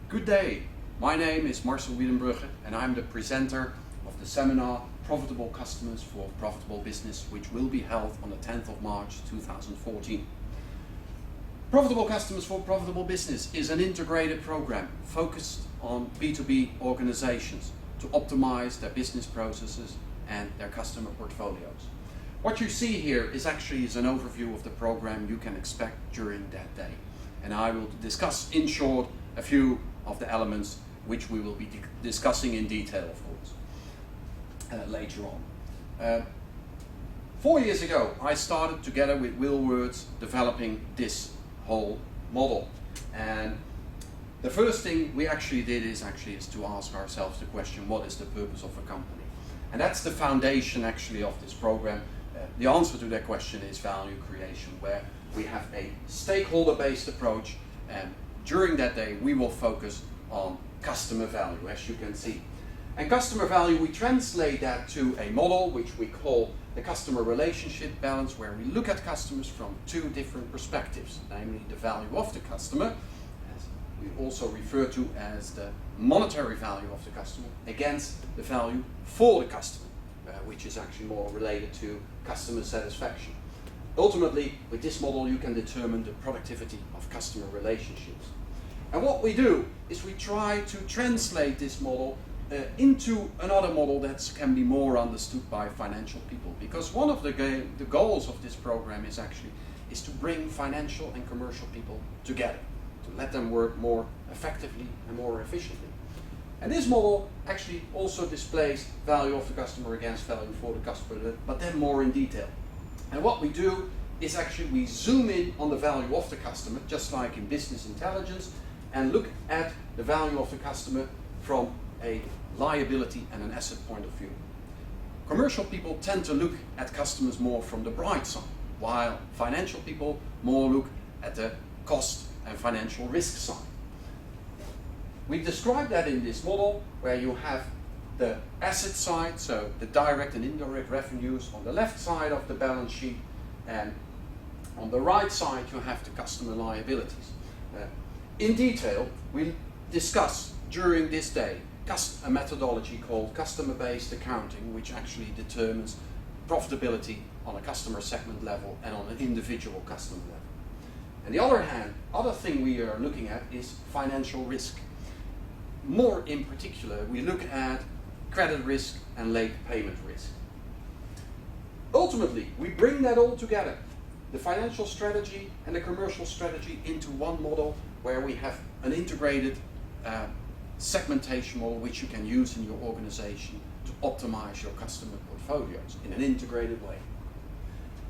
Good day, my name is Marcel Wiedenbrugge and I'm the presenter of the seminar Profitable Customers for Profitable Business, which will be held on the 10th of March 2014. Profitable Customers for Profitable Business is an integrated program focused on B2B organizations to optimize their business processes and their customer portfolios. What you see here is actually an overview of the program you can expect during that day. And I will discuss in short a few of the elements which we will be discussing in detail, of course, later on. 4 years ago, I started together with Will Words developing this whole model. And the first thing we actually did is to ask ourselves the question, what is the purpose of a company? And that's the foundation actually of this program. The answer to that question is value creation, where we have a stakeholder-based approach, and during that day we will focus on customer value, as you can see. And customer value, we translate that to a model which we call the customer relationship balance, where we look at customers from two different perspectives, namely the value of the customer, as we also refer to as the monetary value of the customer, against the value for the customer, which is actually more related to customer satisfaction. Ultimately, with this model you can determine the productivity of customer relationships. And what we do is we try to translate this model into another model that can be more understood by financial people. Because one of the goals of this program is to bring financial and commercial people together, to let them work more effectively and more efficiently. And this model actually also displays value of the customer against value for the customer, but then more in detail. And what we do is we zoom in on the value of the customer, just like in business intelligence, and look at the value of the customer from a liability and an asset point of view. Commercial people tend to look at customers more from the bright side, while financial people more look at the cost and financial risk side. We describe that in this model, where you have the asset side, so the direct and indirect revenues on the left side of the balance sheet, and on the right side you have the customer liabilities. In detail, we discuss during this day a methodology called customer-based accounting, which actually determines profitability on a customer segment level and on an individual customer level. On the other hand, other thing we are looking at is financial risk. More in particular, we look at credit risk and late payment risk. Ultimately, we bring that all together, the financial strategy and the commercial strategy, into one model where we have an integrated segmentation model which you can use in your organization to optimize your customer portfolios in an integrated way.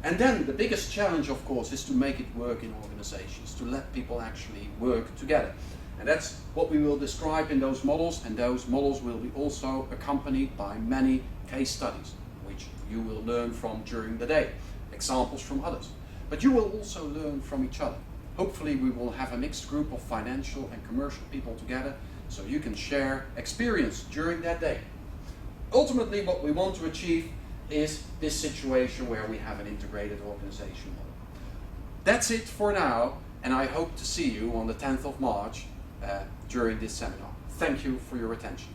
And then the biggest challenge, of course, is to make it work in organizations, to let people actually work together. And that's what we will describe in those models, and those models will be also accompanied by many case studies, which you will learn from during the day, examples from others. But you will also learn from each other. Hopefully we will have a mixed group of financial and commercial people together, so you can share experience during that day. Ultimately, what we want to achieve is this situation where we have an integrated organization model. That's it for now, and I hope to see you on the 10th of March during this seminar. Thank you for your attention.